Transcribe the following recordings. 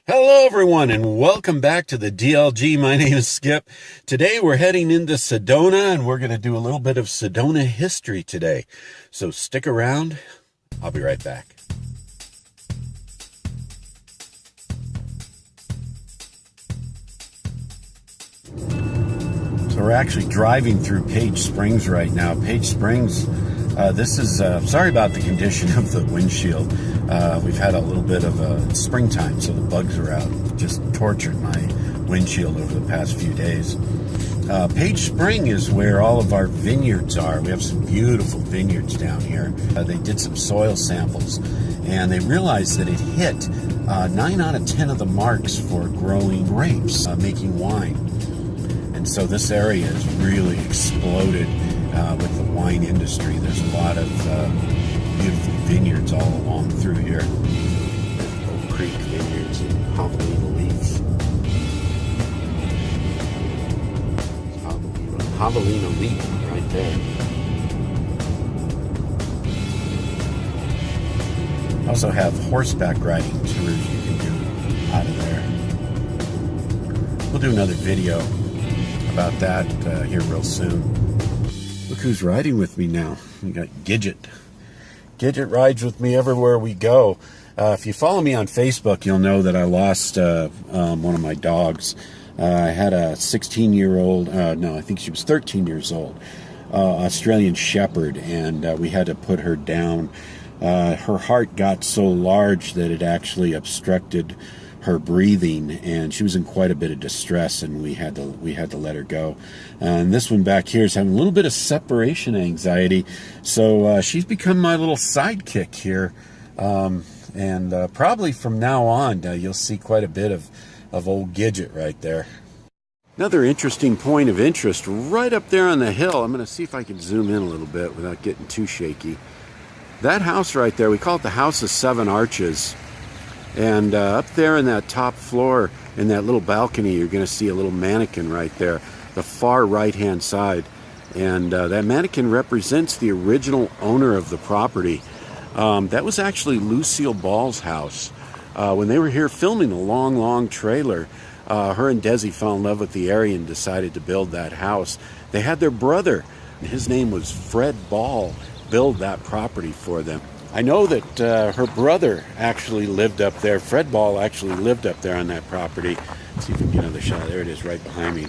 Hello everyone and welcome back to the DLG. My name is Skip. Today we're heading into Sedona and we're going to do a little bit of Sedona history today. So stick around. I'll be right back. So we're actually driving through Page Springs right now. Page Springs, this is, sorry about the condition of the windshield. We've had a little bit of a springtime, so the bugs are out. Just tortured my windshield over the past few days. Page Spring is where all of our vineyards are. We have some beautiful vineyards down here. They did some soil samples, and they realized that it hit 9 out of 10 of the marks for growing grapes, making wine. And so this area has really exploded with the wine industry. There's a lot of beautiful vineyards all along through here. Oak Creek Vineyards and Javelina Leaf. Javelina Leaf right there. Also have horseback riding tours you can do out of there. We'll do another video about that here real soon. Look who's riding with me now. We got Gidget. Gidget rides with me everywhere we go. If you follow me on Facebook, you'll know that I lost one of my dogs. I had a 16-year-old, no, I think she was 13 years old, Australian Shepherd, and we had to put her down. Her heart got so large that it actually obstructed her breathing, and she was in quite a bit of distress, and we had to let her go. And this one back here is having a little bit of separation anxiety, so she's become my little sidekick here, and probably from now on you'll see quite a bit of old Gidget right there. Another interesting point of interest right up there on the hill. I'm going to see if I can zoom in a little bit without getting too shaky. That house right there, we call it the House of Seven Arches. And up there in that top floor, in that little balcony, you're going to see a little mannequin right there, the far right-hand side. And that mannequin represents the original owner of the property. That was actually Lucille Ball's house. When they were here filming a long trailer, her and Desi fell in love with the area and decided to build that house. They had their brother, his name was Fred Ball, build that property for them. I know that her brother actually lived up there. Fred Ball actually lived up there on that property. Let's see if we can get another shot. There it is right behind me.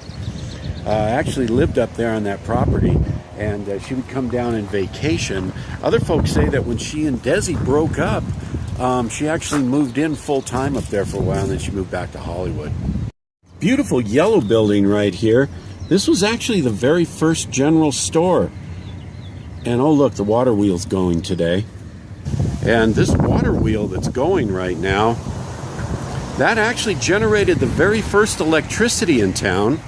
Actually lived up there on that property, and she would come down on vacation. Other folks say that when she and Desi broke up, she actually moved in full-time up there for a while, and then she moved back to Hollywood. Beautiful yellow building right here. This was actually the very first general store. And oh look, the water wheel's going today. And this water wheel that's going right now, that actually generated the very first electricity in town.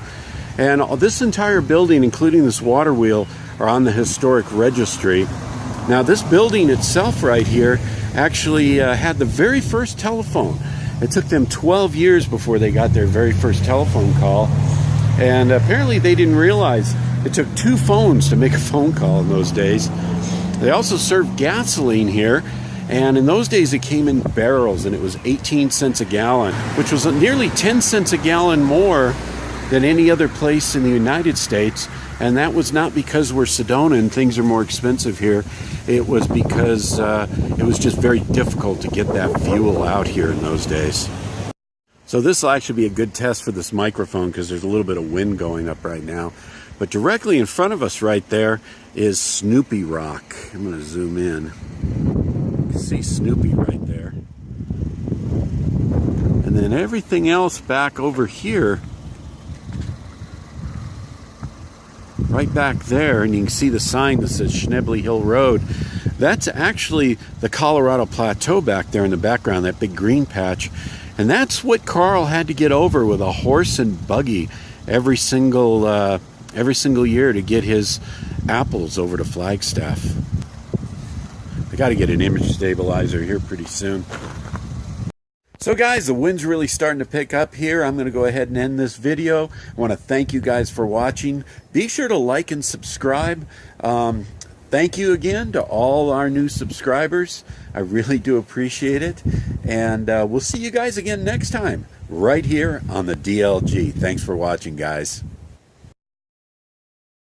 And this entire building, including this water wheel, are on the historic registry. Now this building itself right here actually had the very first telephone. It took them 12 years before they got their very first telephone call. And apparently they didn't realize it took 2 phones to make a phone call in those days. They also served gasoline here, and in those days it came in barrels, and it was 18 cents a gallon, which was nearly 10 cents a gallon more than any other place in the United States. And that was not because we're Sedona and things are more expensive here. It was because it was just very difficult to get that fuel out here in those days. So this will actually be a good test for this microphone because there's a little bit of wind going up right now. But directly in front of us right there is Snoopy Rock. I'm going to zoom in. You can see Snoopy right there. And then everything else back over here, right back there, and you can see the sign that says Schnebley Hill Road. That's actually the Colorado Plateau back there in the background, that big green patch. And that's what Carl had to get over with a horse and buggy every single year to get his apples over to Flagstaff. I got to get an image stabilizer here pretty soon. So guys, the wind's really starting to pick up here. I'm going to go ahead and end this video. I want to thank you guys for watching. Be sure to like and subscribe. thank you again to all our new subscribers. I really do appreciate it. And we'll see you guys again next time, right here on the DLG. Thanks for watching, guys.